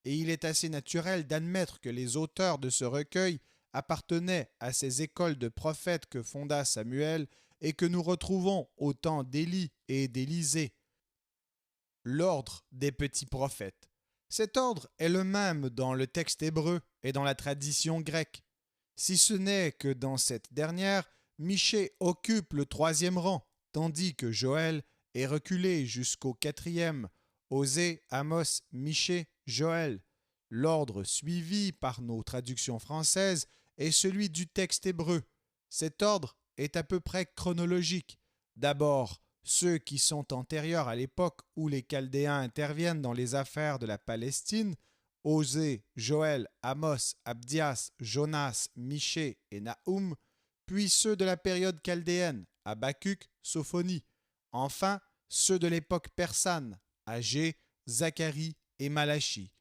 et il est assez naturel d'admettre que les auteurs de ce recueil appartenaient à ces écoles de prophètes que fonda Samuel et que nous retrouvons au temps d'Élie et d'Élisée. L'ordre des petits prophètes. Cet ordre est le même dans le texte hébreu et dans la tradition grecque, si ce n'est que dans cette dernière, Michée occupe le troisième rang, tandis que Joël est reculé jusqu'au quatrième. Osée, Amos, Michée, Joël. L'ordre suivi par nos traductions françaises est celui du texte hébreu. Cet ordre est à peu près chronologique. D'abord, ceux qui sont antérieurs à l'époque où les Chaldéens interviennent dans les affaires de la Palestine, Osée, Joël, Amos, Abdias, Jonas, Michée et Nahum, puis ceux de la période chaldéenne, Habacuc, Sophonie, enfin ceux de l'époque persane, Agé, Zacharie et Malachie.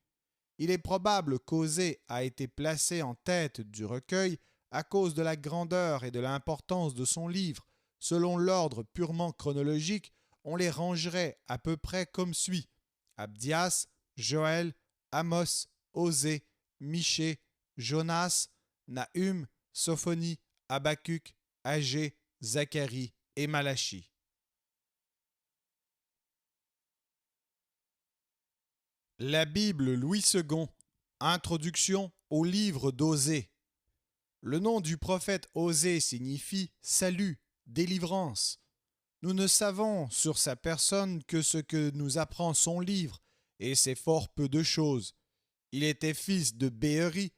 Il est probable qu'Osée a été placé en tête du recueil à cause de la grandeur et de l'importance de son livre. Selon l'ordre purement chronologique, on les rangerait à peu près comme suit: Abdias, Joël, Amos, Osée, Michée, Jonas, Nahum, Sophonie, Habacuc, Agé, Zacharie et Malachie. La Bible Louis II. Introduction au livre d'Osée. Le nom du prophète Osée signifie salut, délivrance. Nous ne savons sur sa personne que ce que nous apprend son livre, et c'est fort peu de choses. Il était fils de Béeri.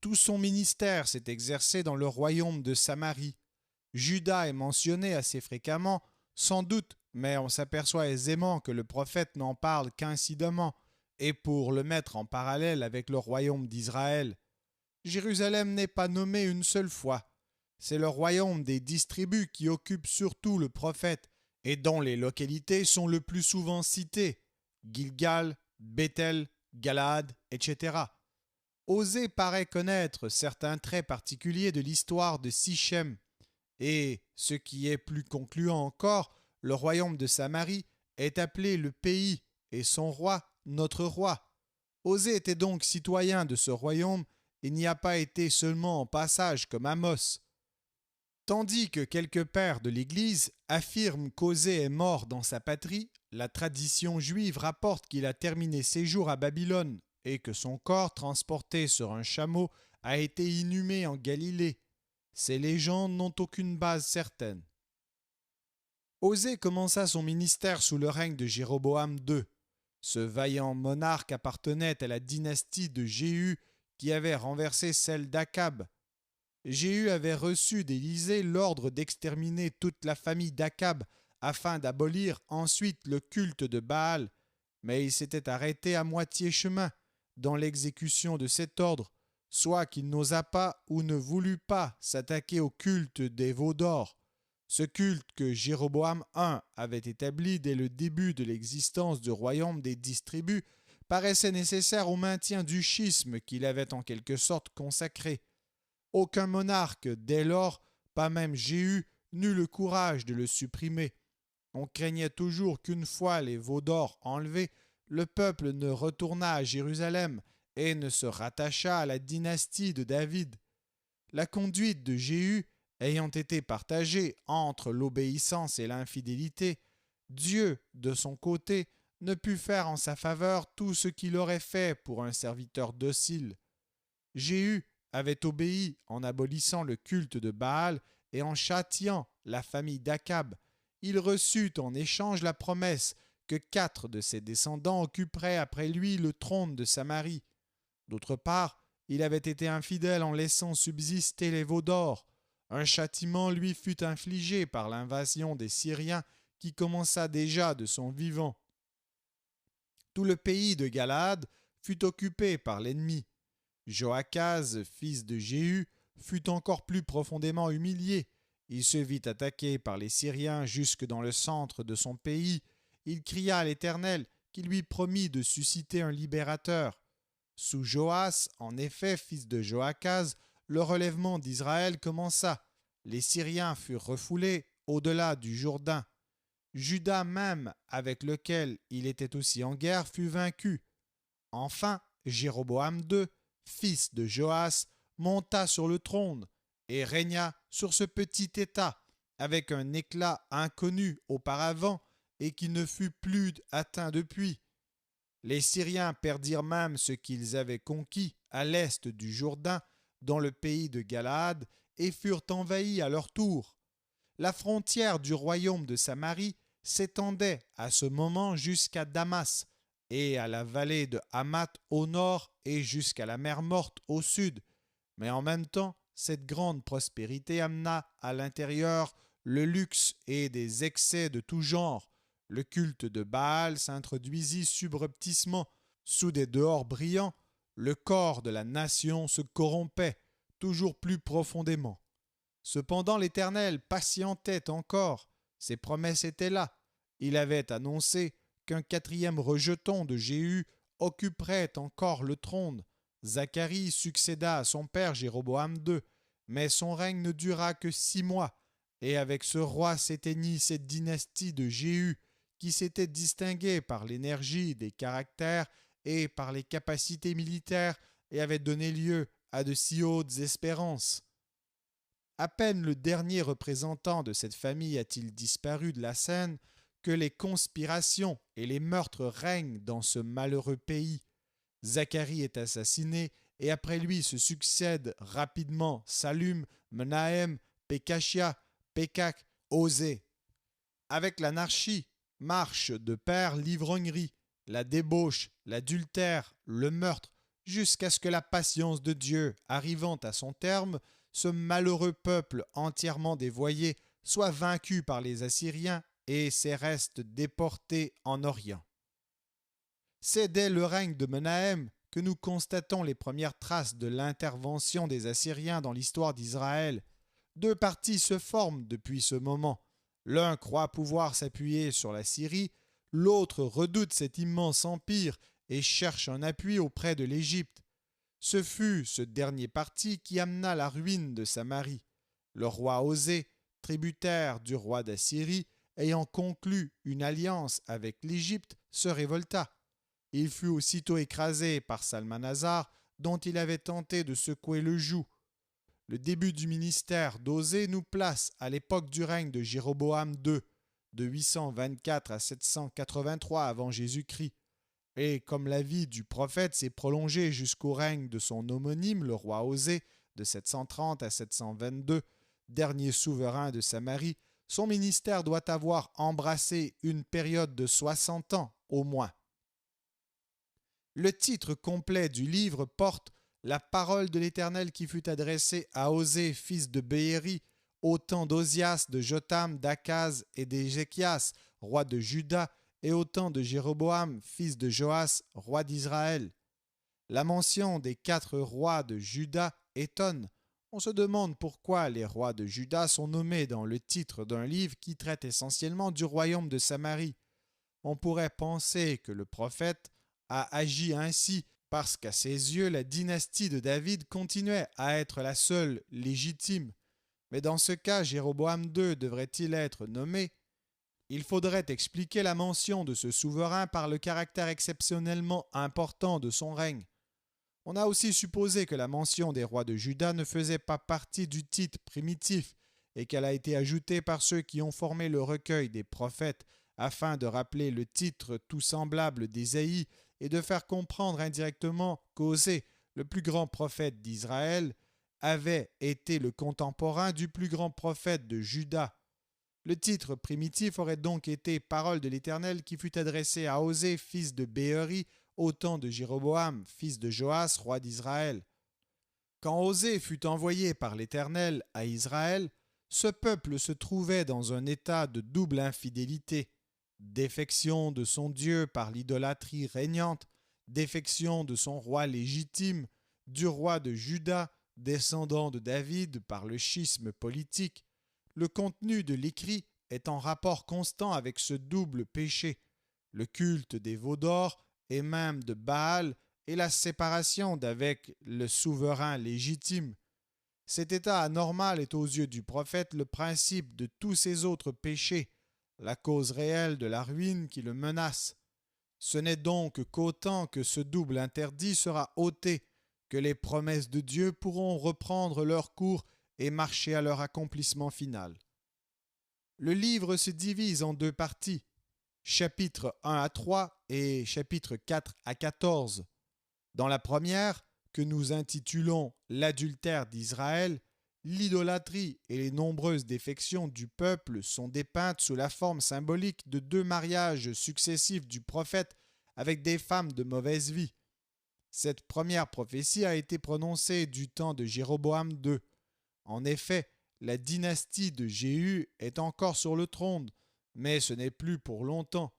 Tout son ministère s'est exercé dans le royaume de Samarie. Juda est mentionné assez fréquemment, sans doute, mais on s'aperçoit aisément que le prophète n'en parle qu'incidemment, et pour le mettre en parallèle avec le royaume d'Israël. Jérusalem n'est pas nommée une seule fois. C'est le royaume des 10 tribus qui occupe surtout le prophète et dont les localités sont le plus souvent citées: Gilgal, Bethel, Galaad, etc. Osée paraît connaître certains traits particuliers de l'histoire de Sichem, et, ce qui est plus concluant encore, le royaume de Samarie est appelé le pays et son roi notre roi. Osée était donc citoyen de ce royaume et n'y a pas été seulement en passage comme Amos. Tandis que quelques pères de l'Église affirment qu'Osée est mort dans sa patrie, la tradition juive rapporte qu'il a terminé ses jours à Babylone et que son corps, transporté sur un chameau, a été inhumé en Galilée. Ces légendes n'ont aucune base certaine. Osée commença son ministère sous le règne de Jéroboam II. Ce vaillant monarque appartenait à la dynastie de Jéhu qui avait renversé celle d'Akab. Jéhu avait reçu d'Élisée l'ordre d'exterminer toute la famille d'Akab afin d'abolir ensuite le culte de Baal, mais il s'était arrêté à moitié chemin dans l'exécution de cet ordre, soit qu'il n'osa pas ou ne voulut pas s'attaquer au culte des veaux d'or. Ce culte que Jéroboam I avait établi dès le début de l'existence du royaume des 10 tribus paraissait nécessaire au maintien du schisme qu'il avait en quelque sorte consacré. Aucun monarque, dès lors, pas même Jéhu, n'eut le courage de le supprimer. On craignait toujours qu'une fois les veaux d'or enlevés, le peuple ne retournât à Jérusalem et ne se rattachât à la dynastie de David. La conduite de Jéhu ayant été partagée entre l'obéissance et l'infidélité, Dieu, de son côté, ne put faire en sa faveur tout ce qu'il aurait fait pour un serviteur docile. Jéhu avait obéi en abolissant le culte de Baal et en châtiant la famille d'Akab. Il reçut en échange la promesse que 4 de ses descendants occuperaient après lui le trône de Samarie. D'autre part, il avait été infidèle en laissant subsister les veaux d'or. Un châtiment lui fut infligé par l'invasion des Syriens qui commença déjà de son vivant. Tout le pays de Galaad fut occupé par l'ennemi. Joachaz, fils de Jéhu, fut encore plus profondément humilié. Il se vit attaqué par les Syriens jusque dans le centre de son pays. Il cria à l'Éternel qui lui promit de susciter un libérateur. Sous Joas, en effet, fils de Joachaz, le relèvement d'Israël commença. Les Syriens furent refoulés au-delà du Jourdain. Juda même, avec lequel il était aussi en guerre, fut vaincu. Enfin, Jéroboam II, fils de Joas, monta sur le trône et régna sur ce petit État avec un éclat inconnu auparavant et qui ne fut plus atteint depuis. Les Syriens perdirent même ce qu'ils avaient conquis à l'est du Jourdain, dans le pays de Galaad, et furent envahis à leur tour. La frontière du royaume de Samarie s'étendait à ce moment jusqu'à Damas et à la vallée de Hamath au nord et jusqu'à la mer Morte au sud. Mais en même temps, cette grande prospérité amena à l'intérieur le luxe et des excès de tout genre. Le culte de Baal s'introduisit subrepticement sous des dehors brillants. Le corps de la nation se corrompait toujours plus profondément. Cependant l'Éternel patientait encore. Ses promesses étaient là. Il avait annoncé qu'un quatrième rejeton de Jéhu occuperait encore le trône. Zacharie succéda à son père Jéroboam II, mais son règne ne dura que 6 mois, et avec ce roi s'éteignit cette dynastie de Jéhu, qui s'était distinguée par l'énergie des caractères et par les capacités militaires et avait donné lieu à de si hautes espérances. À peine le dernier représentant de cette famille a-t-il disparu de la scène que les conspirations et les meurtres règnent dans ce malheureux pays. Zacharie est assassiné et après lui se succèdent rapidement Salum, Menahem, Pékachia, Pékak, Osée. Avec l'anarchie marche de pair l'ivrognerie, la débauche, l'adultère, le meurtre, jusqu'à ce que la patience de Dieu, arrivant à son terme, ce malheureux peuple entièrement dévoyé soit vaincu par les Assyriens et ses restes déportés en Orient. C'est dès le règne de Menahem que nous constatons les premières traces de l'intervention des Assyriens dans l'histoire d'Israël. 2 partis se forment depuis ce moment. L'un croit pouvoir s'appuyer sur la Syrie, l'autre redoute cet immense empire et cherche un appui auprès de l'Égypte. Ce fut ce dernier parti qui amena la ruine de Samarie. Le roi Osée, tributaire du roi d'Assyrie, ayant conclu une alliance avec l'Égypte, se révolta. Il fut aussitôt écrasé par Salmanasar, dont il avait tenté de secouer le joug. Le début du ministère d'Osée nous place à l'époque du règne de Jéroboam II, de 824 à 783 avant Jésus-Christ. Et comme la vie du prophète s'est prolongée jusqu'au règne de son homonyme, le roi Osée, de 730 à 722, dernier souverain de Samarie, son ministère doit avoir embrassé une période de 60 ans au moins. Le titre complet du livre porte « La parole de l'Éternel qui fut adressée à Osée, fils de Béhéri, au temps d'Ozias, de Jotham, d'Akaz et d'Ézéchias, roi de Juda, et au temps de Jéroboam, fils de Joas, roi d'Israël. » La mention des 4 rois de Juda étonne. On se demande pourquoi les rois de Juda sont nommés dans le titre d'un livre qui traite essentiellement du royaume de Samarie. On pourrait penser que le prophète a agi ainsi parce qu'à ses yeux, la dynastie de David continuait à être la seule légitime. Mais dans ce cas, Jéroboam II devrait-il être nommé? Il faudrait expliquer la mention de ce souverain par le caractère exceptionnellement important de son règne. On a aussi supposé que la mention des rois de Juda ne faisait pas partie du titre primitif et qu'elle a été ajoutée par ceux qui ont formé le recueil des prophètes afin de rappeler le titre tout semblable d'Ésaïe et de faire comprendre indirectement qu'Osée, le plus grand prophète d'Israël, avait été le contemporain du plus grand prophète de Juda. Le titre primitif aurait donc été « Parole de l'Éternel qui fut adressée à Osée, fils de Béhéri, au temps de Jéroboam, fils de Joas, roi d'Israël. » Quand Osée fut envoyé par l'Éternel à Israël, ce peuple se trouvait dans un état de double infidélité, défection de son Dieu par l'idolâtrie régnante, défection de son roi légitime, du roi de Juda, descendant de David par le schisme politique. Le contenu de l'écrit est en rapport constant avec ce double péché, le culte des veaux d'or et même de Baal et la séparation d'avec le souverain légitime. Cet état anormal est aux yeux du prophète le principe de tous ces autres péchés, la cause réelle de la ruine qui le menace. Ce n'est donc qu'autant que ce double interdit sera ôté, que les promesses de Dieu pourront reprendre leur cours et marcher à leur accomplissement final. Le livre se divise en deux parties, chapitres 1 à 3 et chapitres 4 à 14. Dans la première, que nous intitulons L'adultère d'Israël, l'idolâtrie et les nombreuses défections du peuple sont dépeintes sous la forme symbolique de deux mariages successifs du prophète avec des femmes de mauvaise vie. Cette première prophétie a été prononcée du temps de Jéroboam II. En effet, la dynastie de Jéhu est encore sur le trône, mais ce n'est plus pour longtemps.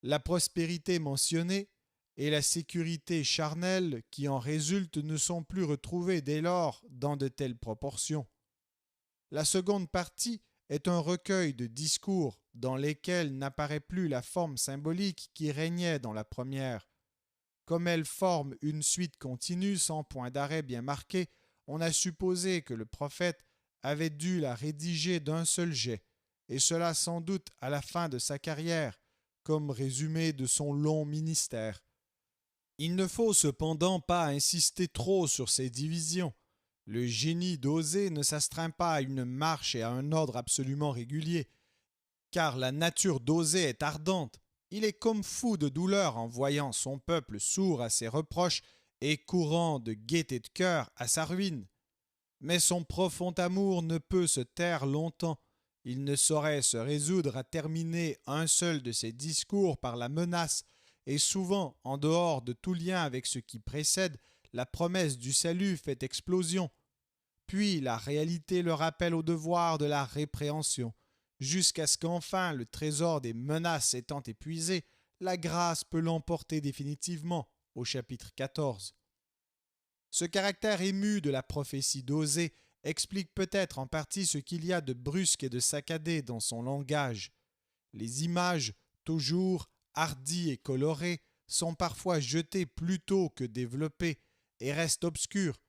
La prospérité mentionnée et la sécurité charnelle qui en résulte ne sont plus retrouvées dès lors dans de telles proportions. La seconde partie est un recueil de discours dans lesquels n'apparaît plus la forme symbolique qui régnait dans la première. Comme elle forme une suite continue sans point d'arrêt bien marqué, on a supposé que le prophète avait dû la rédiger d'un seul jet, et cela sans doute à la fin de sa carrière, comme résumé de son long ministère. Il ne faut cependant pas insister trop sur ces divisions. Le génie d'Osée ne s'astreint pas à une marche et à un ordre absolument régulier, car la nature d'Osée est ardente. Il est comme fou de douleur en voyant son peuple sourd à ses reproches et courant de gaieté de cœur à sa ruine. Mais son profond amour ne peut se taire longtemps. Il ne saurait se résoudre à terminer un seul de ses discours par la menace, et souvent, en dehors de tout lien avec ce qui précède, la promesse du salut fait explosion. Puis la réalité le rappelle au devoir de la répréhension, jusqu'à ce qu'enfin, le trésor des menaces étant épuisé, la grâce peut l'emporter définitivement, au chapitre 14. Ce caractère ému de la prophétie d'Osée explique peut-être en partie ce qu'il y a de brusque et de saccadé dans son langage. Les images, toujours hardies et colorées, sont parfois jetées plutôt que développées et restent obscures.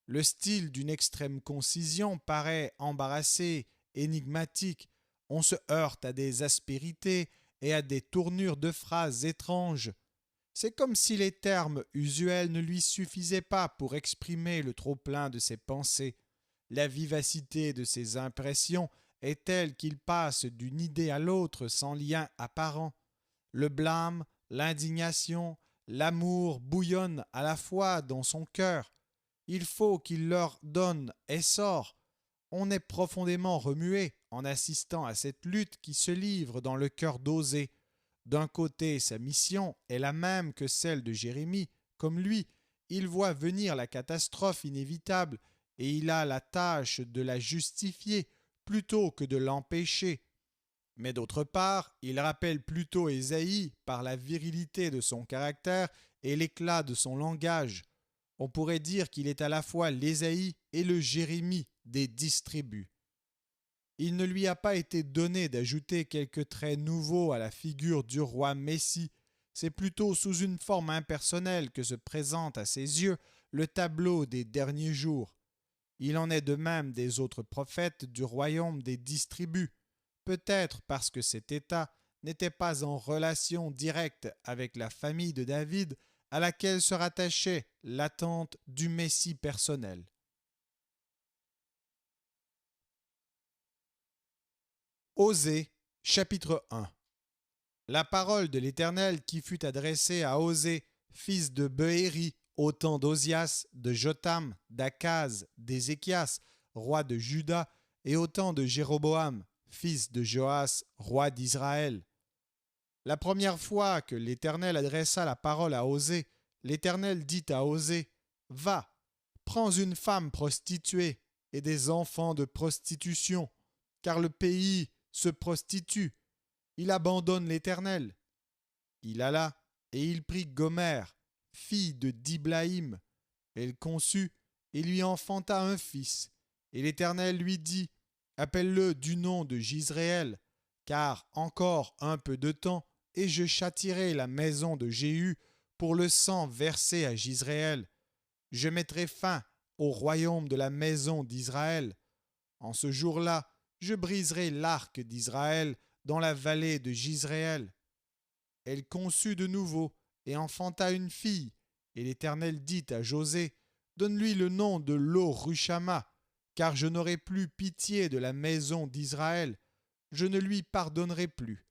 Le style d'une extrême concision paraît embarrassé, énigmatique. On se heurte à des aspérités et à des tournures de phrases étranges. C'est comme si les termes usuels ne lui suffisaient pas pour exprimer le trop-plein de ses pensées. La vivacité de ses impressions est telle qu'il passe d'une idée à l'autre sans lien apparent. Le blâme, l'indignation, l'amour bouillonnent à la fois dans son cœur. Il faut qu'il leur donne essor. On est profondément remué en assistant à cette lutte qui se livre dans le cœur d'Osée. D'un côté, sa mission est la même que celle de Jérémie. Comme lui, il voit venir la catastrophe inévitable et il a la tâche de la justifier plutôt que de l'empêcher. Mais d'autre part, il rappelle plutôt Ésaïe par la virilité de son caractère et l'éclat de son langage. On pourrait dire qu'il est à la fois l'Ésaïe et le Jérémie des 10 tribus. Il ne lui a pas été donné d'ajouter quelques traits nouveaux à la figure du roi Messie. C'est plutôt sous une forme impersonnelle que se présente à ses yeux le tableau des derniers jours. Il en est de même des autres prophètes du royaume des 10 tribus, peut-être parce que cet État n'était pas en relation directe avec la famille de David à laquelle se rattachait l'attente du Messie personnel. Osée, chapitre 1. La parole de l'Éternel qui fut adressée à Osée, fils de Beéri, au temps d'Osias, de Jotham, d'Akaz, d'Ézéchias, roi de Juda, et au temps de Jéroboam, fils de Joas, roi d'Israël. La première fois que l'Éternel adressa la parole à Osée, l'Éternel dit à Osée, « Va, prends une femme prostituée et des enfants de prostitution, car le pays se prostitue, il abandonne l'Éternel. » Il alla et il prit Gomer, fille de Diblaïm. Elle conçut et lui enfanta un fils. Et l'Éternel lui dit, « Appelle-le du nom de Jizréel, car encore un peu de temps, et je châtierai la maison de Jéhu pour le sang versé à Jizréel. Je mettrai fin au royaume de la maison d'Israël. En ce jour-là, je briserai l'arc d'Israël dans la vallée de Jizréel. » elle conçut de nouveau et enfanta une fille. Et l'Éternel dit à José, donne-lui le nom de Lo-Rushama, car je n'aurai plus pitié de la maison d'Israël. Je ne lui pardonnerai plus.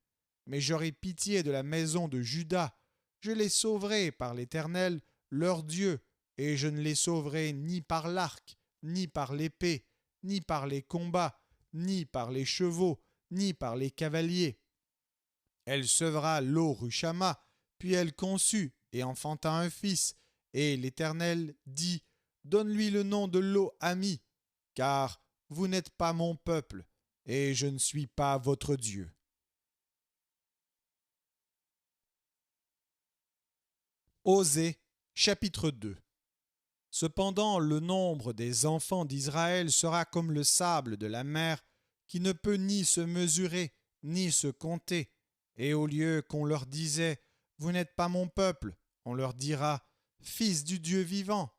Mais j'aurai pitié de la maison de Juda. Je les sauverai par l'Éternel, leur Dieu, et je ne les sauverai ni par l'arc, ni par l'épée, ni par les combats, ni par les chevaux, ni par les cavaliers. Elle sevra Lo-Rushama, puis elle conçut et enfanta un fils, et l'Éternel dit, donne-lui le nom de Lo-Ami, car vous n'êtes pas mon peuple, et je ne suis pas votre Dieu. Osée, chapitre 2. Cependant, le nombre des enfants d'Israël sera comme le sable de la mer, qui ne peut ni se mesurer, ni se compter. Et au lieu qu'on leur disait, vous n'êtes pas mon peuple, on leur dira, fils du Dieu vivant.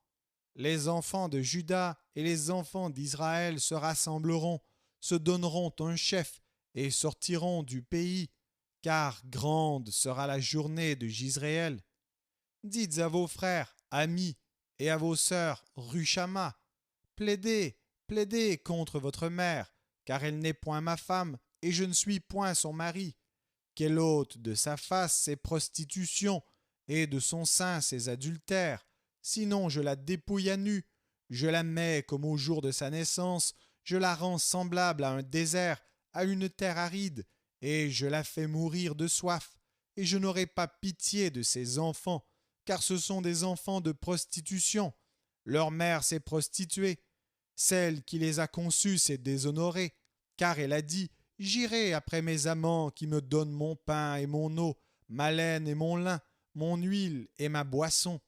Les enfants de Juda et les enfants d'Israël se rassembleront, se donneront un chef et sortiront du pays, car grande sera la journée de Jisraël. Dites à vos frères, amis, et à vos sœurs, Rushama, plaidez, plaidez contre votre mère, car elle n'est point ma femme, et je ne suis point son mari. Qu'elle ôte de sa face ses prostitutions, et de son sein ses adultères, sinon je la dépouille à nu, je la mets comme au jour de sa naissance, je la rends semblable à un désert, à une terre aride, et je la fais mourir de soif, et je n'aurai pas pitié de ses enfants, car ce sont des enfants de prostitution. Leur mère s'est prostituée. Celle qui les a conçus s'est déshonorée, car elle a dit, j'irai après mes amants qui me donnent mon pain et mon eau, ma laine et mon lin, mon huile et ma boisson.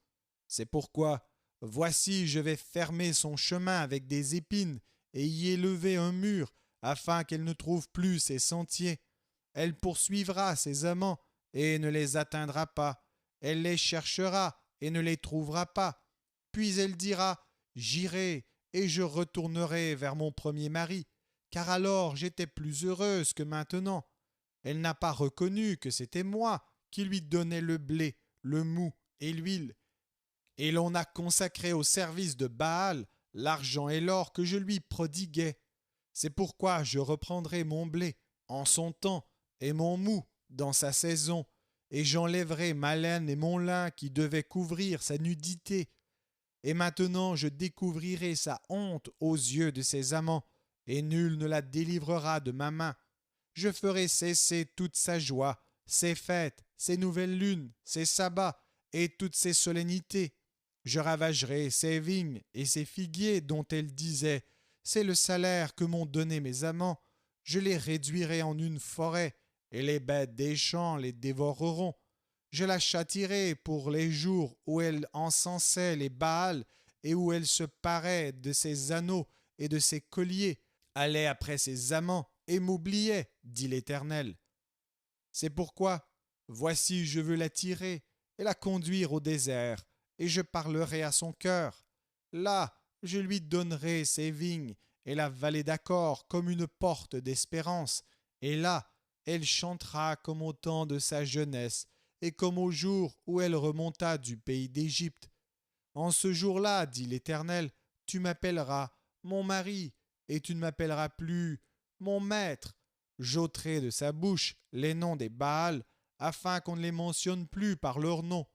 C'est pourquoi, voici, je vais fermer son chemin avec des épines et y élever un mur, afin qu'elle ne trouve plus ses sentiers. Elle poursuivra ses amants et ne les atteindra pas. Elle les cherchera et ne les trouvera pas. Puis elle dira, j'irai et je retournerai vers mon premier mari, car alors j'étais plus heureuse que maintenant. Elle n'a pas reconnu que c'était moi qui lui donnais le blé, le mou et l'huile. Et l'on a consacré au service de Baal l'argent et l'or que je lui prodiguais. C'est pourquoi je reprendrai mon blé en son temps et mon mou dans sa saison, et j'enlèverai ma laine et mon lin qui devaient couvrir sa nudité. Et maintenant je découvrirai sa honte aux yeux de ses amants, et nul ne la délivrera de ma main. Je ferai cesser toute sa joie, ses fêtes, ses nouvelles lunes, ses sabbats et toutes ses solennités. Je ravagerai ses vignes et ses figuiers dont elle disait, c'est le salaire que m'ont donné mes amants. Je les réduirai en une forêt, et les bêtes des champs les dévoreront. Je la châtierai pour les jours où elle encensait les Baals et où elle se parait de ses anneaux et de ses colliers, allait après ses amants et m'oubliait, dit l'Éternel. C'est pourquoi, voici, je veux la tirer et la conduire au désert, et je parlerai à son cœur. Là, je lui donnerai ses vignes et la vallée d'Accord comme une porte d'espérance, et là, elle chantera comme au temps de sa jeunesse, et comme au jour où elle remonta du pays d'Égypte. En ce jour-là, dit l'Éternel, tu m'appelleras mon mari, et tu ne m'appelleras plus mon maître. J'ôterai de sa bouche les noms des Baals, afin qu'on ne les mentionne plus par leur nom.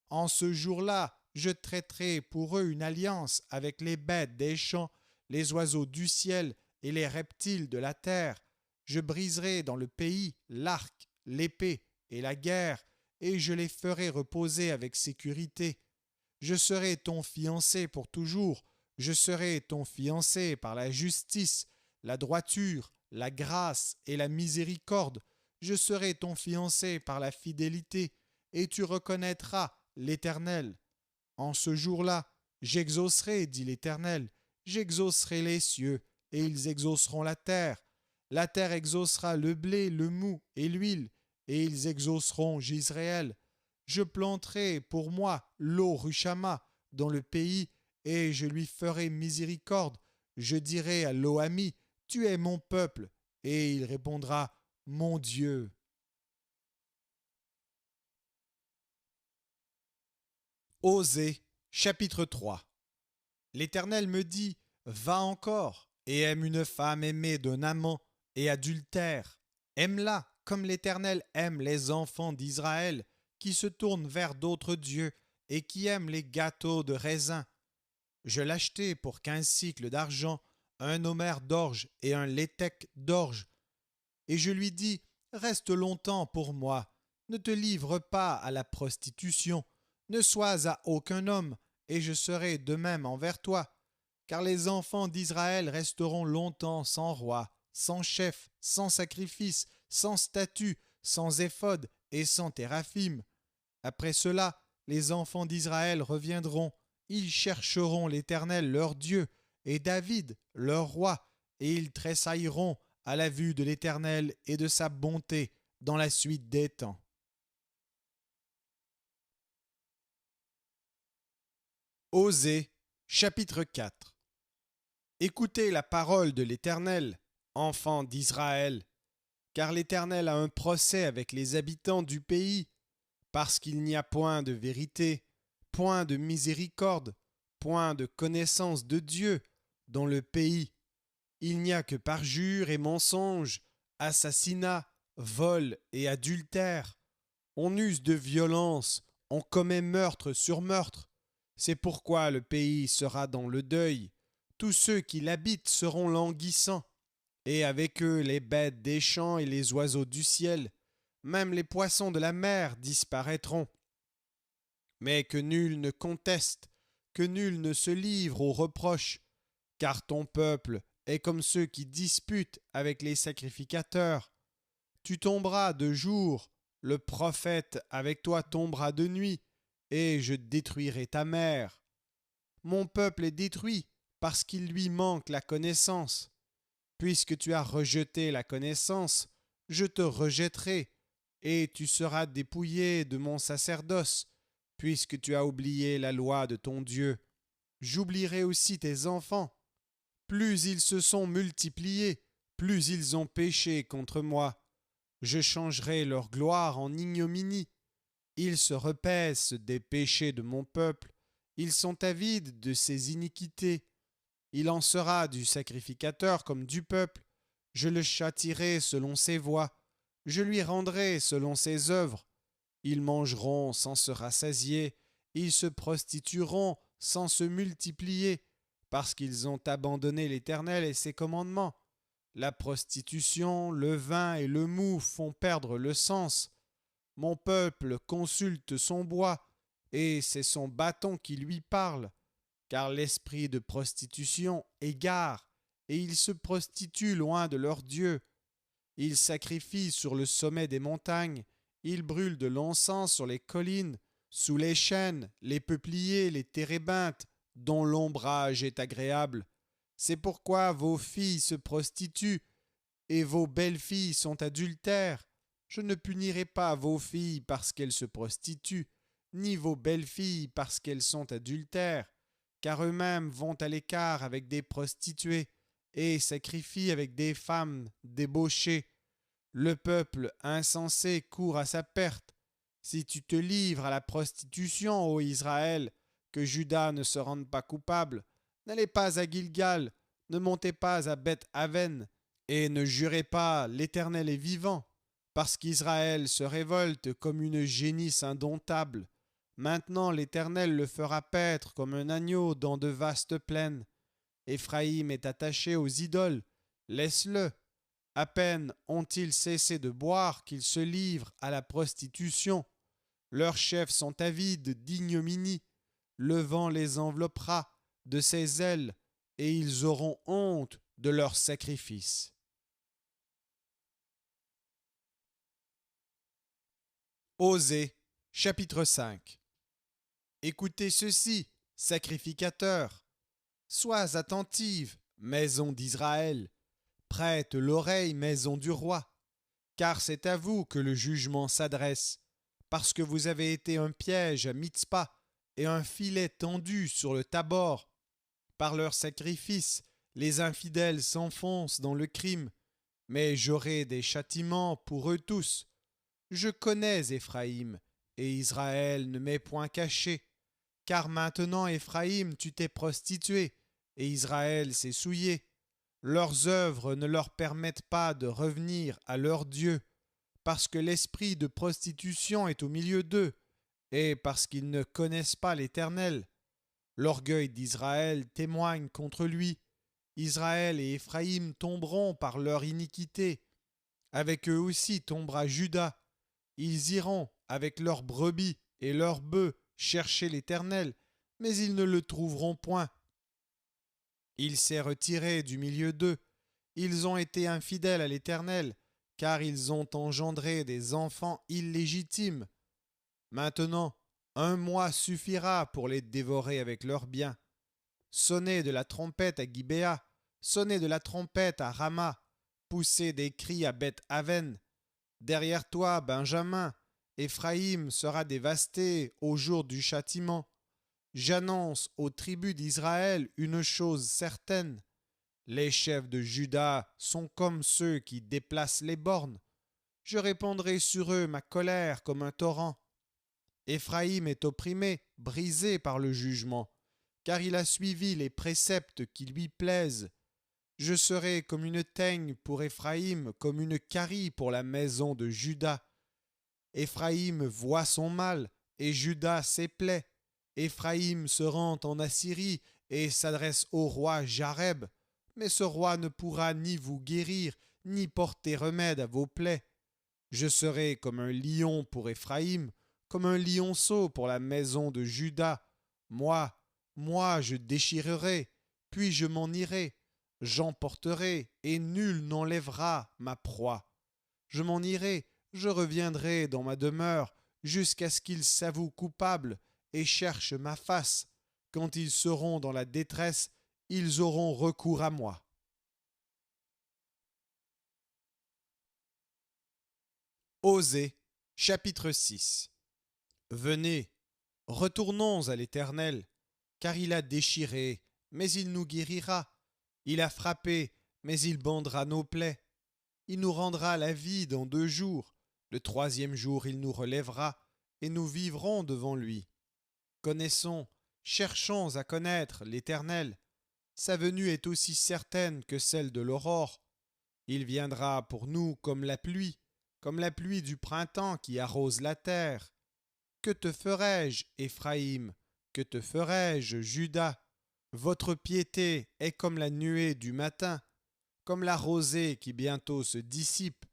En ce jour-là, je traiterai pour eux une alliance avec les bêtes des champs, les oiseaux du ciel et les reptiles de la terre. Je briserai dans le pays l'arc, l'épée et la guerre, et je les ferai reposer avec sécurité. Je serai ton fiancé pour toujours, je serai ton fiancé par la justice, la droiture, la grâce et la miséricorde. Je serai ton fiancé par la fidélité, et tu reconnaîtras l'Éternel. En ce jour-là, j'exaucerai, dit l'Éternel, j'exaucerai les cieux, et ils exauceront la terre. La terre exaucera le blé, le mou et l'huile, et ils exauceront Jisraël. Je planterai pour moi Lo-Rushama dans le pays, et je lui ferai miséricorde. Je dirai à Lo-Ami, tu es mon peuple, et il répondra, mon Dieu. Osée, chapitre 3. L'Éternel me dit, va encore, et aime une femme aimée d'un amant et adultère. Aime-la comme l'Éternel aime les enfants d'Israël, qui se tournent vers d'autres dieux et qui aiment les gâteaux de raisin. Je l'achetai pour 15 cycles d'argent, un homère d'orge et un léthec d'orge. Et je lui dis, reste longtemps pour moi, ne te livre pas à la prostitution, ne sois à aucun homme, et je serai de même envers toi. Car les enfants d'Israël resteront longtemps sans roi, sans chef, sans sacrifice, sans statut, sans éphod et sans téraphim. Après cela, les enfants d'Israël reviendront, ils chercheront l'Éternel leur Dieu, et David leur roi, et ils tressailleront à la vue de l'Éternel et de sa bonté dans la suite des temps. Osée, chapitre 4. Écoutez la parole de l'Éternel, enfants d'Israël, car l'Éternel a un procès avec les habitants du pays, parce qu'il n'y a point de vérité, point de miséricorde, point de connaissance de Dieu dans le pays. Il n'y a que parjure et mensonge, assassinat, vol et adultère. On use de violence, on commet meurtre sur meurtre. C'est pourquoi le pays sera dans le deuil. Tous ceux qui l'habitent seront languissants, et avec eux les bêtes des champs et les oiseaux du ciel. Même les poissons de la mer disparaîtront. Mais que nul ne conteste, que nul ne se livre aux reproches, car ton peuple est comme ceux qui disputent avec les sacrificateurs. Tu tomberas de jour, le prophète avec toi tombera de nuit, et je détruirai ta mère. Mon peuple est détruit parce qu'il lui manque la connaissance. Puisque tu as rejeté la connaissance, je te rejetterai, et tu seras dépouillé de mon sacerdoce, puisque tu as oublié la loi de ton Dieu. J'oublierai aussi tes enfants. Plus ils se sont multipliés, plus ils ont péché contre moi. Je changerai leur gloire en ignominie. Ils se repaissent des péchés de mon peuple. Ils sont avides de ses iniquités. Il en sera du sacrificateur comme du peuple. Je le châtierai selon ses voies. Je lui rendrai selon ses œuvres. Ils mangeront sans se rassasier. Ils se prostitueront sans se multiplier, parce qu'ils ont abandonné l'Éternel et ses commandements. La prostitution, le vin et le mou font perdre le sens. Mon peuple consulte son bois, et c'est son bâton qui lui parle, car l'esprit de prostitution égare, et ils se prostituent loin de leur Dieu. Ils sacrifient sur le sommet des montagnes, ils brûlent de l'encens sur les collines, sous les chênes, les peupliers, les térébinthes, dont l'ombrage est agréable. C'est pourquoi vos filles se prostituent, et vos belles-filles sont adultères. Je ne punirai pas vos filles parce qu'elles se prostituent, ni vos belles-filles parce qu'elles sont adultères, car eux-mêmes vont à l'écart avec des prostituées, et sacrifient avec des femmes débauchées. Le peuple insensé court à sa perte. Si tu te livres à la prostitution, ô Israël, que Juda ne se rende pas coupable, n'allez pas à Gilgal, ne montez pas à Beth-Aven, et ne jurez pas l'Éternel est vivant, parce qu'Israël se révolte comme une génisse indomptable. Maintenant l'Éternel le fera paître comme un agneau dans de vastes plaines. Éphraïm est attaché aux idoles, laisse-le. À peine ont-ils cessé de boire qu'ils se livrent à la prostitution. Leurs chefs sont avides d'ignominie. Le vent les enveloppera de ses ailes, et ils auront honte de leurs sacrifices. Osée, chapitre 5. Écoutez ceci, sacrificateurs. Sois attentive, maison d'Israël. Prête l'oreille, maison du roi. Car c'est à vous que le jugement s'adresse, parce que vous avez été un piège à Mitzpa et un filet tendu sur le Tabor. Par leurs sacrifices, les infidèles s'enfoncent dans le crime, mais j'aurai des châtiments pour eux tous. Je connais Éphraïm, et Israël ne m'est point caché. car maintenant, Éphraïm, tu t'es prostitué, et Israël s'est souillé. Leurs œuvres ne leur permettent pas de revenir à leur Dieu, parce que l'esprit de prostitution est au milieu d'eux, et parce qu'ils ne connaissent pas l'Éternel. L'orgueil d'Israël témoigne contre lui. Israël et Éphraïm tomberont par leur iniquité. Avec eux aussi tombera Juda. Ils iront avec leurs brebis et leurs bœufs chercher l'Éternel, mais ils ne le trouveront point. Il s'est retiré du milieu d'eux. Ils ont été infidèles à l'Éternel, car ils ont engendré des enfants illégitimes. Maintenant, un mois suffira pour les dévorer avec leurs biens. Sonnez de la trompette à Gibéa, sonnez de la trompette à Rama, poussez des cris à Beth-Aven. Derrière toi, Benjamin, Éphraïm sera dévasté au jour du châtiment. J'annonce aux tribus d'Israël une chose certaine. Les chefs de Juda sont comme ceux qui déplacent les bornes. Je répandrai sur eux ma colère comme un torrent. Éphraïm est opprimé, brisé par le jugement, car il a suivi les préceptes qui lui plaisent. Je serai comme une teigne pour Éphraïm, comme une carie pour la maison de Juda. Éphraïm voit son mal, et Juda ses plaies. Éphraïm se rend en Assyrie et s'adresse au roi Jareb, mais ce roi ne pourra ni vous guérir, ni porter remède à vos plaies. Je serai comme un lion pour Éphraïm, comme un lionceau pour la maison de Juda. Moi, je déchirerai, puis je m'en irai. J'emporterai, et nul n'enlèvera ma proie. Je m'en irai, je reviendrai dans ma demeure, jusqu'à ce qu'ils s'avouent coupables et cherchent ma face. Quand ils seront dans la détresse, ils auront recours à moi. Osée, chapitre 6. Venez, retournons à l'Éternel, car il a déchiré, mais il nous guérira. Il a frappé, mais il bandera nos plaies. Il nous rendra la vie dans 2 jours. Le 3e jour, il nous relèvera, et nous vivrons devant lui. Connaissons, cherchons à connaître l'Éternel. Sa venue est aussi certaine que celle de l'aurore. Il viendra pour nous comme la pluie du printemps qui arrose la terre. Que te ferai-je, Éphraïm? Que te ferai-je, Juda? Votre piété est comme la nuée du matin, comme la rosée qui bientôt se dissipe.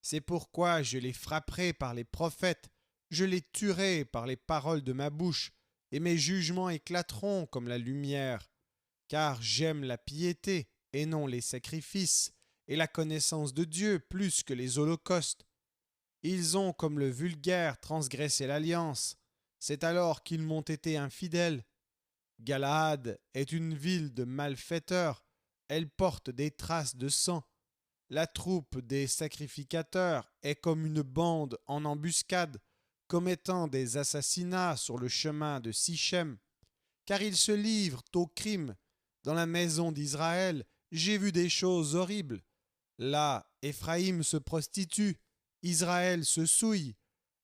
C'est pourquoi je les frapperai par les prophètes, je les tuerai par les paroles de ma bouche, et mes jugements éclateront comme la lumière. Car j'aime la piété et non les sacrifices, et la connaissance de Dieu plus que les holocaustes. Ils ont, comme le vulgaire, transgressé l'alliance. C'est alors qu'ils m'ont été infidèles. Galaad est une ville de malfaiteurs. Elle porte des traces de sang. La troupe des sacrificateurs est comme une bande en embuscade, commettant des assassinats sur le chemin de Sichem. Car ils se livrent au crime. Dans la maison d'Israël, j'ai vu des choses horribles. Là, Éphraïm se prostitue, Israël se souille.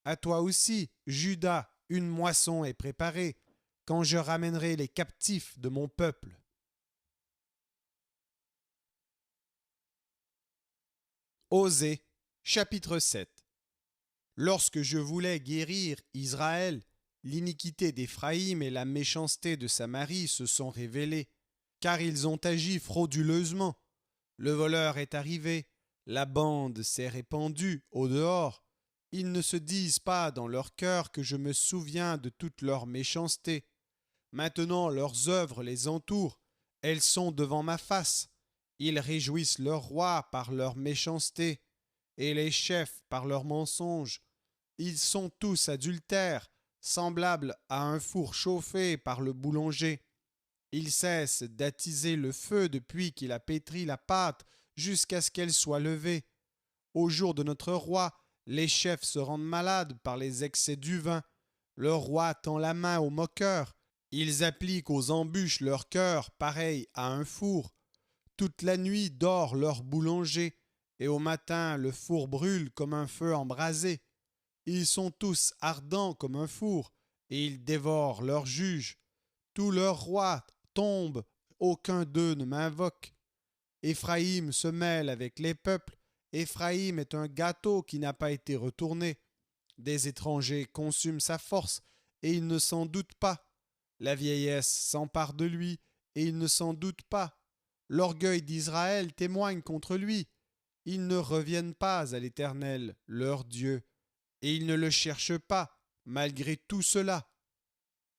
À toi aussi, Juda, une moisson est préparée, quand je ramènerai les captifs de mon peuple. Osée, chapitre 7. Lorsque je voulais guérir Israël, l'iniquité d'Éphraïm et la méchanceté de Samarie se sont révélées, car ils ont agi frauduleusement. Le voleur est arrivé, la bande s'est répandue au dehors. Ils ne se disent pas dans leur cœur que je me souviens de toute leur méchanceté. Maintenant leurs œuvres les entourent, elles sont devant ma face. Ils réjouissent leur roi par leur méchanceté, et les chefs par leurs mensonges. Ils sont tous adultères, semblables à un four chauffé par le boulanger. Il cesse d'attiser le feu depuis qu'il a pétri la pâte jusqu'à ce qu'elle soit levée. Au jour de notre roi, les chefs se rendent malades par les excès du vin. Le roi tend la main aux moqueurs. Ils appliquent aux embûches leur cœur pareil à un four. Toute la nuit dort leur boulanger, et au matin le four brûle comme un feu embrasé. Ils sont tous ardents comme un four, et ils dévorent leurs juges. Tous leurs rois tombent, aucun d'eux ne m'invoque. Éphraïm se mêle avec les peuples. Éphraïm est un gâteau qui n'a pas été retourné. Des étrangers consument sa force, et il ne s'en doute pas. La vieillesse s'empare de lui, et il ne s'en doute pas. L'orgueil d'Israël témoigne contre lui. Ils ne reviennent pas à l'Éternel, leur Dieu, et ils ne le cherchent pas, malgré tout cela.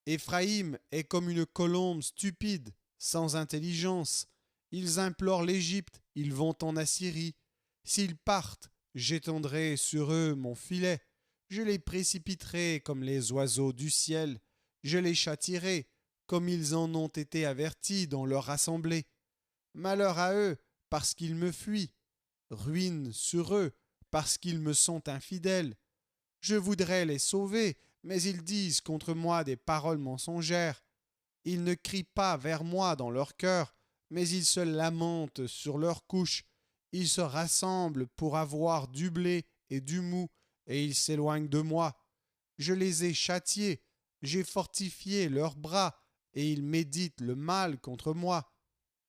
Éphraïm est comme une colombe stupide, sans intelligence. Ils implorent l'Égypte, ils vont en Assyrie. S'ils partent, j'étendrai sur eux mon filet. Je les précipiterai comme les oiseaux du ciel. Je les châtierai comme ils en ont été avertis dans leur assemblée. Malheur à eux, parce qu'ils me fuient. Ruine sur eux, parce qu'ils me sont infidèles. Je voudrais les sauver, mais ils disent contre moi des paroles mensongères. Ils ne crient pas vers moi dans leur cœur, mais ils se lamentent sur leurs couches. Ils se rassemblent pour avoir du blé et du mou, et ils s'éloignent de moi. Je les ai châtiés, j'ai fortifié leurs bras, et ils méditent le mal contre moi.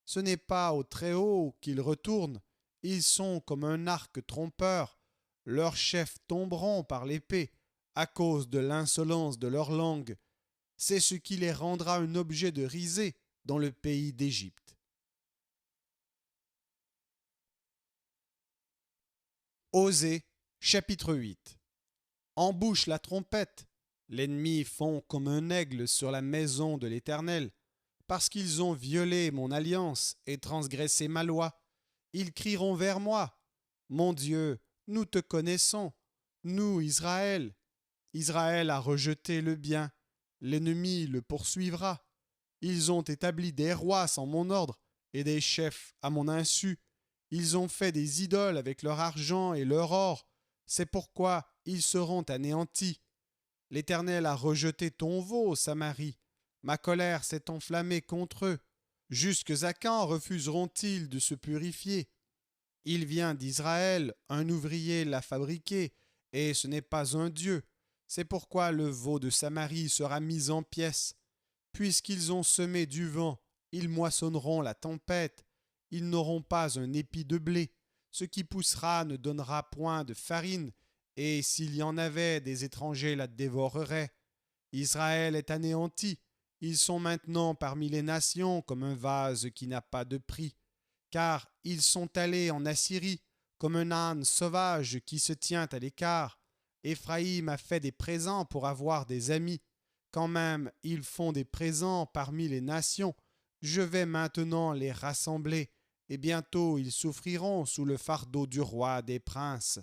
Ce n'est pas au Très-Haut qu'ils retournent, ils sont comme un arc trompeur. Leurs chefs tomberont par l'épée, à cause de l'insolence de leur langue. C'est ce qui les rendra un objet de risée dans le pays d'Égypte. Osée, chapitre 8. Embouche la trompette. L'ennemi fond comme un aigle sur la maison de l'Éternel. Parce qu'ils ont violé mon alliance et transgressé ma loi, ils crieront vers moi. Mon Dieu, nous te connaissons, nous, Israël. Israël a rejeté le bien, l'ennemi le poursuivra. Ils ont établi des rois sans mon ordre et des chefs à mon insu. Ils ont fait des idoles avec leur argent et leur or. C'est pourquoi ils seront anéantis. L'Éternel a rejeté ton veau, Samarie. Ma colère s'est enflammée contre eux. Jusques à quand refuseront-ils de se purifier? Il vient d'Israël, un ouvrier l'a fabriqué, et ce n'est pas un Dieu. C'est pourquoi le veau de Samarie sera mis en pièces. Puisqu'ils ont semé du vent, ils moissonneront la tempête. Ils n'auront pas un épi de blé. Ce qui poussera ne donnera point de farine, et s'il y en avait, des étrangers la dévoreraient. Israël est anéanti. Ils sont maintenant parmi les nations comme un vase qui n'a pas de prix, car ils sont allés en Assyrie comme un âne sauvage qui se tient à l'écart. Éphraïm a fait des présents pour avoir des amis. Quand même ils font des présents parmi les nations, je vais maintenant les rassembler, et bientôt ils souffriront sous le fardeau du roi des princes.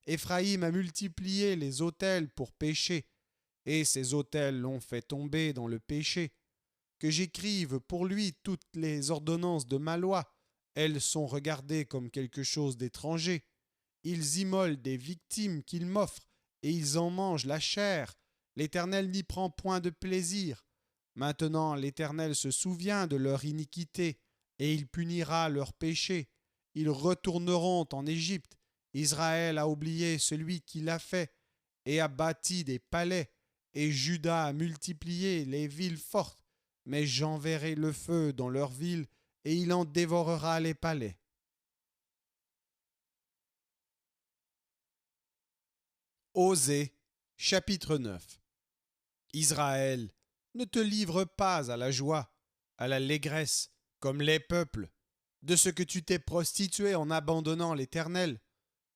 Éphraïm a multiplié les autels pour pécher, et ces autels l'ont fait tomber dans le péché. Que j'écrive pour lui toutes les ordonnances de ma loi, elles sont regardées comme quelque chose d'étranger. Ils immolent des victimes qu'ils m'offrent, et ils en mangent la chair. L'Éternel n'y prend point de plaisir. Maintenant l'Éternel se souvient de leur iniquité, et il punira leurs péchés. Ils retourneront en Égypte. Israël a oublié celui qui l'a fait, et a bâti des palais, et Juda a multiplié les villes fortes. Mais j'enverrai le feu dans leurs villes, et il en dévorera les palais. Osée, chapitre 9. Israël, ne te livre pas à la joie, à l'allégresse, comme les peuples, de ce que tu t'es prostitué en abandonnant l'Éternel,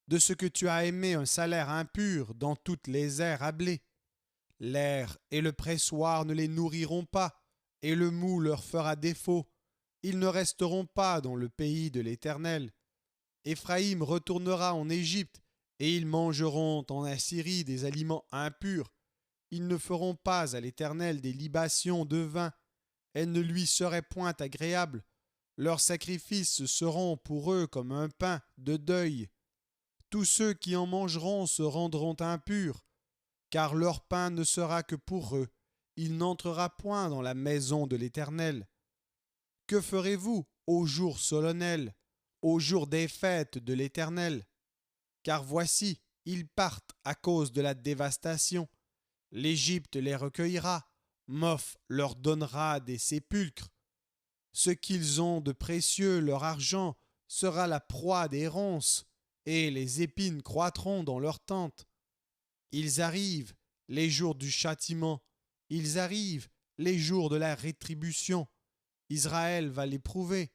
de ce que tu as aimé un salaire impur dans toutes les aires à blé. L'air et le pressoir ne les nourriront pas, et le mou leur fera défaut. Ils ne resteront pas dans le pays de l'Éternel. Éphraïm retournera en Égypte, et ils mangeront en Assyrie des aliments impurs. Ils ne feront pas à l'Éternel des libations de vin. Elles ne lui seraient point agréables. Leurs sacrifices seront pour eux comme un pain de deuil. Tous ceux qui en mangeront se rendront impurs, car leur pain ne sera que pour eux. Il n'entrera point dans la maison de l'Éternel. Que ferez-vous au jour solennel, au jour des fêtes de l'Éternel? Car voici, ils partent à cause de la dévastation. L'Égypte les recueillera, Moph leur donnera des sépulcres. Ce qu'ils ont de précieux, leur argent, sera la proie des ronces, et les épines croîtront dans leurs tentes. Ils arrivent, les jours du châtiment, ils arrivent, les jours de la rétribution. Israël va l'éprouver.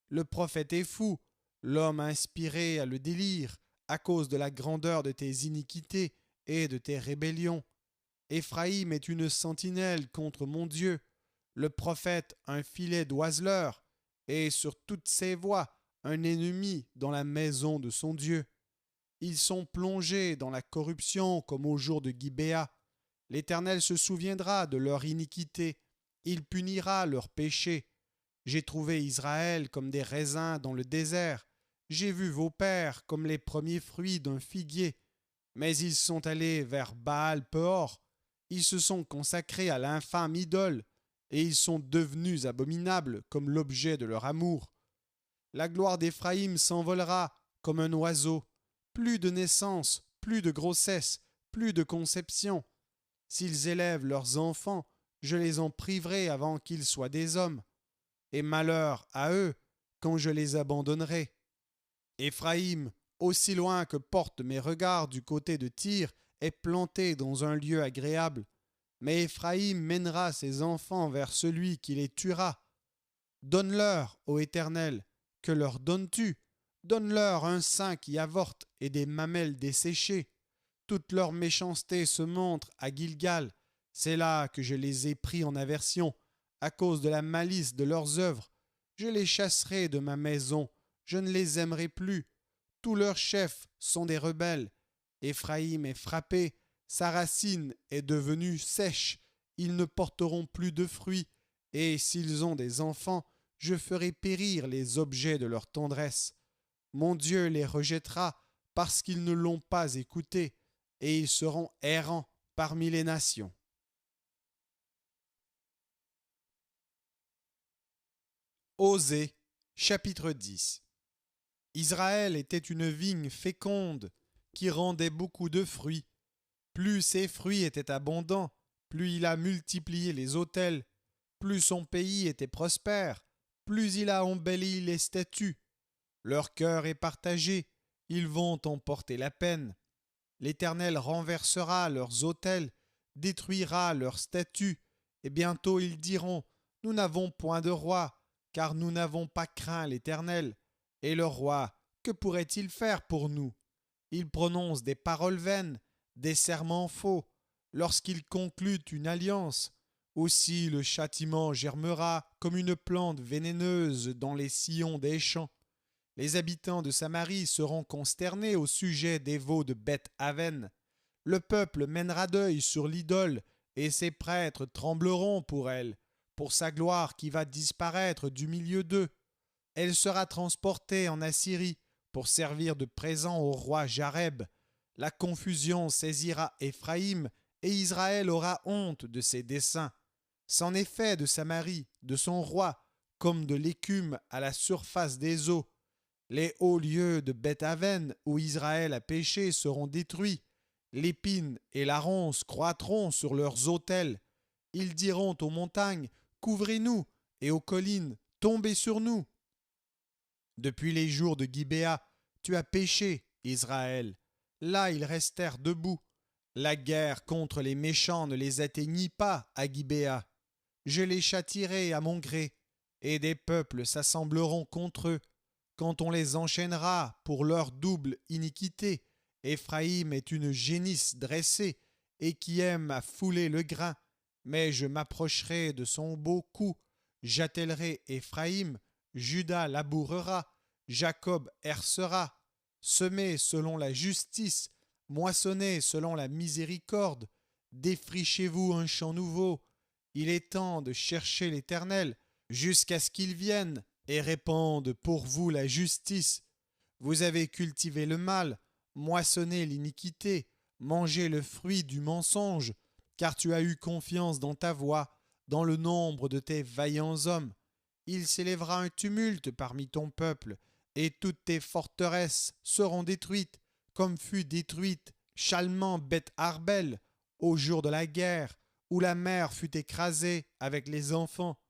Le prophète est fou, l'homme inspiré à le délire, à cause de la grandeur de tes iniquités et de tes rébellions. Éphraïm est une sentinelle contre mon Dieu, le prophète un filet d'oiseleur, et sur toutes ses voies un ennemi dans la maison de son Dieu. Ils sont plongés dans la corruption comme au jour de Gibéa. L'Éternel se souviendra de leur iniquité, il punira leurs péchés. J'ai trouvé Israël comme des raisins dans le désert, j'ai vu vos pères comme les premiers fruits d'un figuier. Mais ils sont allés vers Baal-Peor, ils se sont consacrés à l'infâme idole, et ils sont devenus abominables comme l'objet de leur amour. La gloire d'Éphraïm s'envolera comme un oiseau. Plus de naissance, plus de grossesse, plus de conception. S'ils élèvent leurs enfants, je les en priverai avant qu'ils soient des hommes. Et malheur à eux quand je les abandonnerai. Éphraïm, aussi loin que portent mes regards du côté de Tyr, est planté dans un lieu agréable. Mais Éphraïm mènera ses enfants vers celui qui les tuera. Donne-leur, ô Éternel, que leur donnes-tu? Donne-leur un sein qui avorte et des mamelles desséchées. Toute leur méchanceté se montre à Gilgal. C'est là que je les ai pris en aversion, à cause de la malice de leurs œuvres. Je les chasserai de ma maison, je ne les aimerai plus. Tous leurs chefs sont des rebelles. Éphraïm est frappé, sa racine est devenue sèche. Ils ne porteront plus de fruits, et s'ils ont des enfants, je ferai périr les objets de leur tendresse. Mon Dieu les rejettera parce qu'ils ne l'ont pas écouté, et ils seront errants parmi les nations. Osée, chapitre 10. Israël était une vigne féconde qui rendait beaucoup de fruits. Plus ses fruits étaient abondants, plus il a multiplié les autels, plus son pays était prospère, plus il a embelli les statues. Leur cœur est partagé, ils vont en porter la peine. L'Éternel renversera leurs autels, détruira leurs statues, et bientôt ils diront, nous n'avons point de roi, car nous n'avons pas craint l'Éternel. Et le roi, que pourrait-il faire pour nous? Il prononce des paroles vaines, des serments faux, lorsqu'il conclut une alliance. Aussi le châtiment germera comme une plante vénéneuse dans les sillons des champs. Les habitants de Samarie seront consternés au sujet des veaux de Beth-Aven. Le peuple mènera deuil sur l'idole, et ses prêtres trembleront pour elle, pour sa gloire qui va disparaître du milieu d'eux. Elle sera transportée en Assyrie pour servir de présent au roi Jareb. La confusion saisira Éphraïm, et Israël aura honte de ses desseins. C'en est fait de Samarie, de son roi, comme de l'écume à la surface des eaux. Les hauts lieux de Beth-Aven où Israël a péché seront détruits. L'épine et la ronce croîtront sur leurs autels. Ils diront aux montagnes, couvrez-nous, et aux collines, tombez sur nous. Depuis les jours de Gibéa, tu as péché, Israël. Là ils restèrent debout. La guerre contre les méchants ne les atteignit pas à Gibéa. Je les châtierai à mon gré, et des peuples s'assembleront contre eux. Quand on les enchaînera pour leur double iniquité, Éphraïm est une génisse dressée et qui aime à fouler le grain. Mais je m'approcherai de son beau cou, j'attellerai Éphraïm, Juda labourera, Jacob hercera. Semez selon la justice, moissonnez selon la miséricorde, défrichez-vous un champ nouveau. Il est temps de chercher l'Éternel jusqu'à ce qu'il vienne et répande pour vous la justice. Vous avez cultivé le mal, moissonné l'iniquité, mangé le fruit du mensonge, car tu as eu confiance dans ta voix, dans le nombre de tes vaillants hommes. Il s'élèvera un tumulte parmi ton peuple, et toutes tes forteresses seront détruites, comme fut détruite Chalman Beth Arbel. au jour de la guerre, où la mère fut écrasée avec les enfants.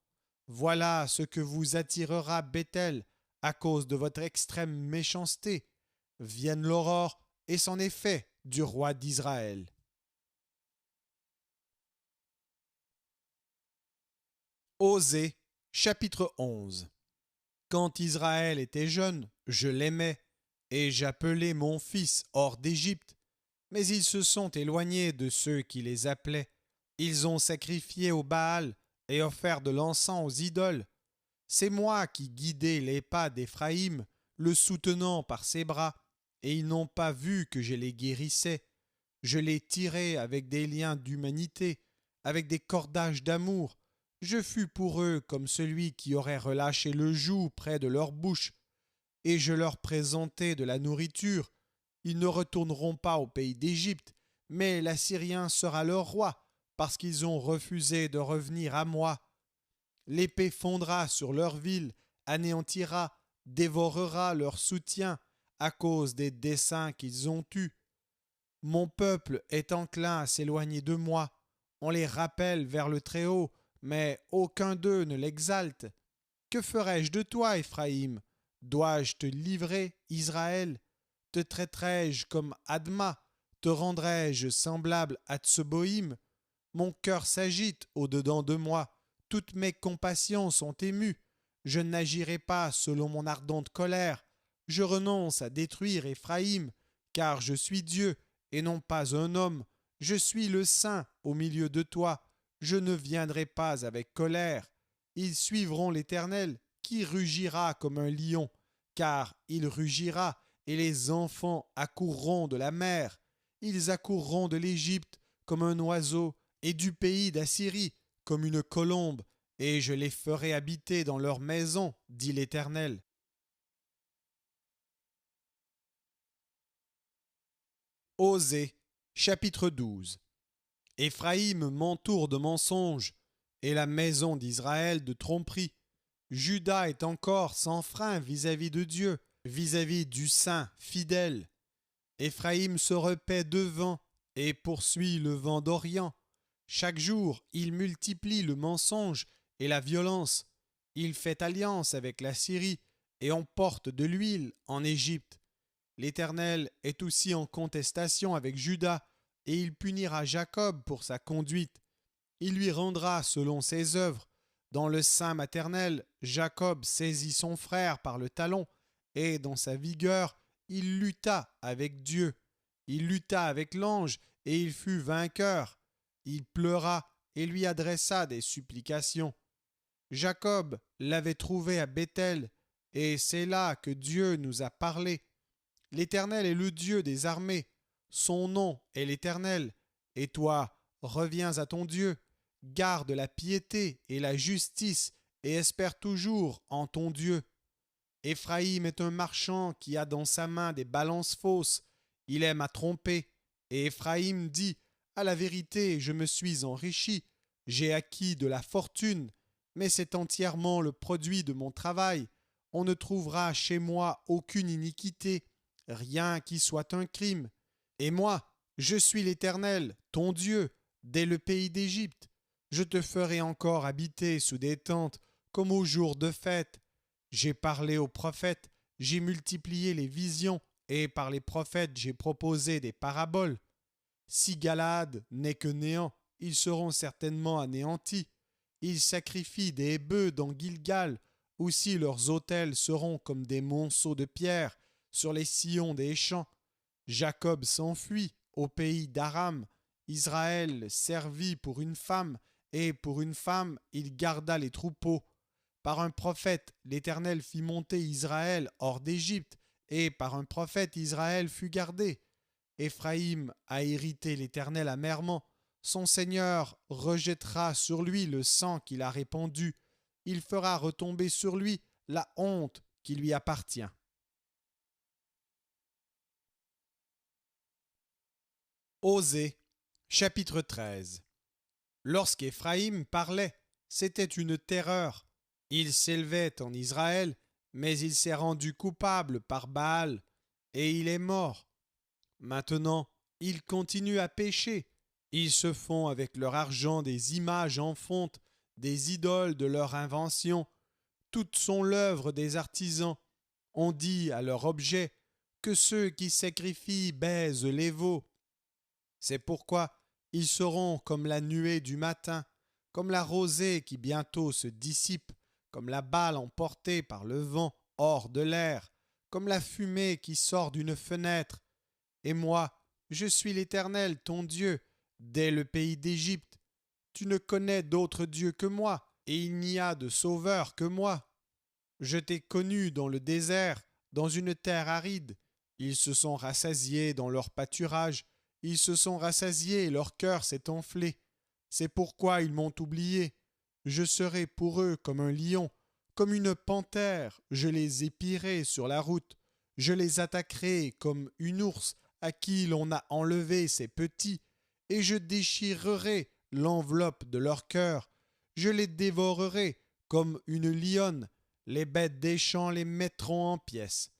Voilà ce que vous attirera Béthel à cause de votre extrême méchanceté. Vienne l'aurore, et c'en est fait du roi d'Israël. Osée, chapitre 11. Quand Israël était jeune, je l'aimais, et j'appelais mon fils hors d'Égypte. Mais ils se sont éloignés de ceux qui les appelaient. Ils ont sacrifié au Baal et offert de l'encens aux idoles. C'est moi qui guidais les pas d'Éphraïm, le soutenant par ses bras, et ils n'ont pas vu que je les guérissais. Je les tirais avec des liens d'humanité, avec des cordages d'amour. Je fus pour eux comme celui qui aurait relâché le joug près de leur bouche, et je leur présentai de la nourriture. Ils ne retourneront pas au pays d'Égypte, mais l'Assyrien sera leur roi, parce qu'ils ont refusé de revenir à moi. L'épée fondra sur leur ville, anéantira, dévorera leur soutien à cause des desseins qu'ils ont eus. Mon peuple est enclin à s'éloigner de moi. On les rappelle vers le Très-Haut, mais aucun d'eux ne l'exalte. Que ferai-je de toi, Éphraïm? Dois-je te livrer, Israël? Te traiterai-je comme Adma? Te rendrai-je semblable à Tseboïm? Mon cœur s'agite au-dedans de moi. Toutes mes compassions sont émues. Je n'agirai pas selon mon ardente colère. Je renonce à détruire Éphraïm, car je suis Dieu et non pas un homme. Je suis le Saint au milieu de toi. Je ne viendrai pas avec colère. Ils suivront l'Éternel, qui rugira comme un lion, car il rugira, et les enfants accourront de la mer. Ils accourront de l'Égypte comme un oiseau, et du pays d'Assyrie comme une colombe, et je les ferai habiter dans leurs maisons, dit l'Éternel. Osée, chapitre 12. Éphraïm m'entoure de mensonges, et la maison d'Israël de tromperies. Juda est encore sans frein vis-à-vis de Dieu, vis-à-vis du Saint fidèle. Éphraïm se repaît devant et poursuit le vent d'Orient. Chaque jour, il multiplie le mensonge et la violence. Il fait alliance avec la Syrie et on porte de l'huile en Égypte. L'Éternel est aussi en contestation avec Juda, et il punira Jacob pour sa conduite. Il lui rendra selon ses œuvres. Dans le sein maternel, Jacob saisit son frère par le talon, et dans sa vigueur, il lutta avec Dieu. Il lutta avec l'ange, et il fut vainqueur. Il pleura et lui adressa des supplications. Jacob l'avait trouvé à Béthel, et c'est là que Dieu nous a parlé. L'Éternel est le Dieu des armées, son nom est l'Éternel, et toi, reviens à ton Dieu, garde la piété et la justice, et espère toujours en ton Dieu. Éphraïm est un marchand qui a dans sa main des balances fausses, il aime à tromper, et Éphraïm dit, à la vérité, je me suis enrichi, j'ai acquis de la fortune, mais c'est entièrement le produit de mon travail, on ne trouvera chez moi aucune iniquité, rien qui soit un crime. Et moi, je suis l'Éternel, ton Dieu, dès le pays d'Égypte. Je te ferai encore habiter sous des tentes, comme au jour de fête. J'ai parlé aux prophètes, j'ai multiplié les visions, et par les prophètes j'ai proposé des paraboles. Si Galade n'est que néant, ils seront certainement anéantis. Ils sacrifient des bœufs dans Gilgal, aussi leurs autels seront comme des monceaux de pierre sur les sillons des champs. Jacob s'enfuit au pays d'Aram. Israël servit pour une femme, et pour une femme il garda les troupeaux. Par un prophète, l'Éternel fit monter Israël hors d'Égypte, et par un prophète Israël fut gardé. Éphraïm a irrité l'Éternel amèrement. Son Seigneur rejettera sur lui le sang qu'il a répandu. Il fera retomber sur lui la honte qui lui appartient. Osée, chapitre 13. Lorsqu'Éphraïm parlait, c'était une terreur. Il s'élevait en Israël, mais il s'est rendu coupable par Baal, et il est mort. Maintenant, il continue à pécher. Ils se font avec leur argent des images en fonte, des idoles de leur invention. Toutes sont l'œuvre des artisans. On dit à leur objet que ceux qui sacrifient baisent les veaux. C'est pourquoi ils seront comme la nuée du matin, comme la rosée qui bientôt se dissipe, comme la balle emportée par le vent hors de l'air, comme la fumée qui sort d'une fenêtre. Et moi, je suis l'Éternel, ton Dieu, dès le pays d'Égypte. Tu ne connais d'autre Dieu que moi, et il n'y a de sauveur que moi. Je t'ai connu dans le désert, dans une terre aride. Ils se sont rassasiés dans leur pâturage, ils se sont rassasiés et leur cœur s'est enflé. C'est pourquoi ils m'ont oublié. Je serai pour eux comme un lion, comme une panthère, je les épierai sur la route. Je les attaquerai comme une ours à qui l'on a enlevé ses petits, et je déchirerai l'enveloppe de leur cœur. Je les dévorerai comme une lionne. Les bêtes des champs les mettront en pièces.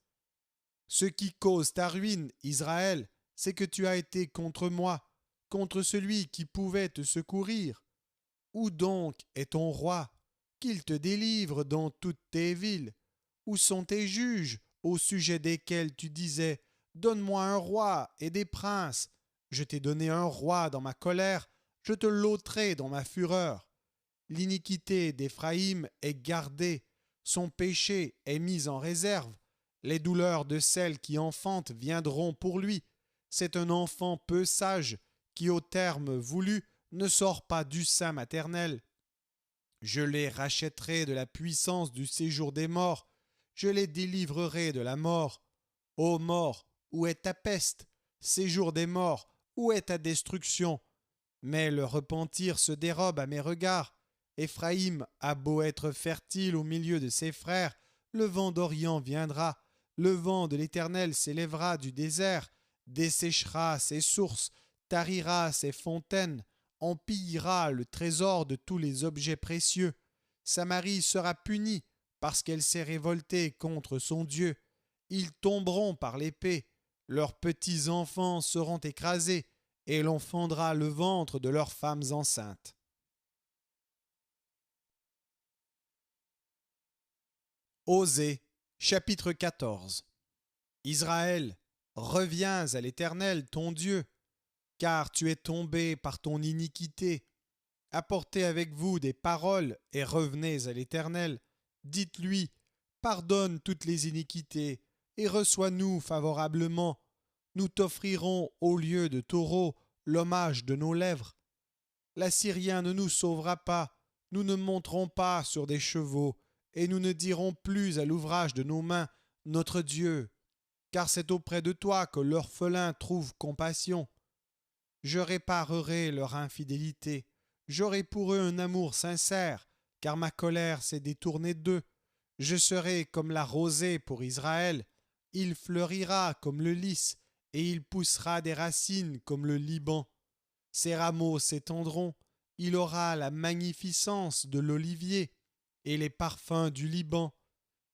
Ce qui cause ta ruine, Israël, c'est que tu as été contre moi, contre celui qui pouvait te secourir. Où donc est ton roi, qu'il te délivre dans toutes tes villes? Où sont tes juges, au sujet desquels tu disais « Donne-moi un roi et des princes ». Je t'ai donné un roi dans ma colère, je te l'ôterai dans ma fureur. L'iniquité d'Éphraïm est gardée, son péché est mis en réserve. Les douleurs de celle qui enfante viendront pour lui. C'est un enfant peu sage qui, au terme voulu, ne sort pas du sein maternel. Je les rachèterai de la puissance du séjour des morts. Je les délivrerai de la mort. Ô mort, où est ta peste? Séjour des morts, où est ta destruction? Mais le repentir se dérobe à mes regards. Éphraïm a beau être fertile au milieu de ses frères, le vent d'Orient viendra, le vent de l'Éternel s'élèvera du désert, desséchera ses sources, tarira ses fontaines, on pillera le trésor de tous les objets précieux. Samarie sera punie parce qu'elle s'est révoltée contre son Dieu. Ils tomberont par l'épée, leurs petits-enfants seront écrasés, et l'on fendra le ventre de leurs femmes enceintes. Osée, chapitre 14. Israël, reviens à l'Éternel, ton Dieu, car tu es tombé par ton iniquité. Apportez avec vous des paroles et revenez à l'Éternel. Dites-lui, pardonne toutes les iniquités et reçois-nous favorablement. Nous t'offrirons au lieu de taureau l'hommage de nos lèvres. L'Assyrien ne nous sauvera pas, nous ne monterons pas sur des chevaux, et nous ne dirons plus à l'ouvrage de nos mains, notre Dieu, car c'est auprès de toi que l'orphelin trouve compassion. Je réparerai leur infidélité, j'aurai pour eux un amour sincère, car ma colère s'est détournée d'eux. Je serai comme la rosée pour Israël, il fleurira comme le lys, et il poussera des racines comme le Liban. Ses rameaux s'étendront, il aura la magnificence de l'olivier et les parfums du Liban.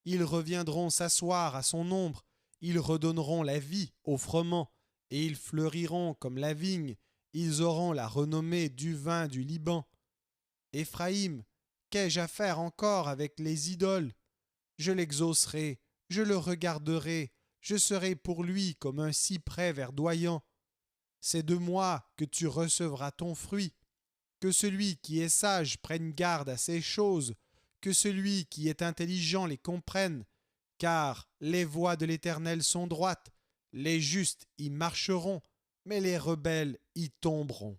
Ils reviendront s'asseoir à son ombre, ils redonneront la vie au froment, et ils fleuriront comme la vigne, ils auront la renommée du vin du Liban. Éphraïm, qu'ai-je à faire encore avec les idoles? Je l'exaucerai, je le regarderai, je serai pour lui comme un cyprès verdoyant. C'est de moi que tu recevras ton fruit. Que celui qui est sage prenne garde à ces choses, que celui qui est intelligent les comprenne, car les voies de l'Éternel sont droites, les justes y marcheront, mais les rebelles y tomberont.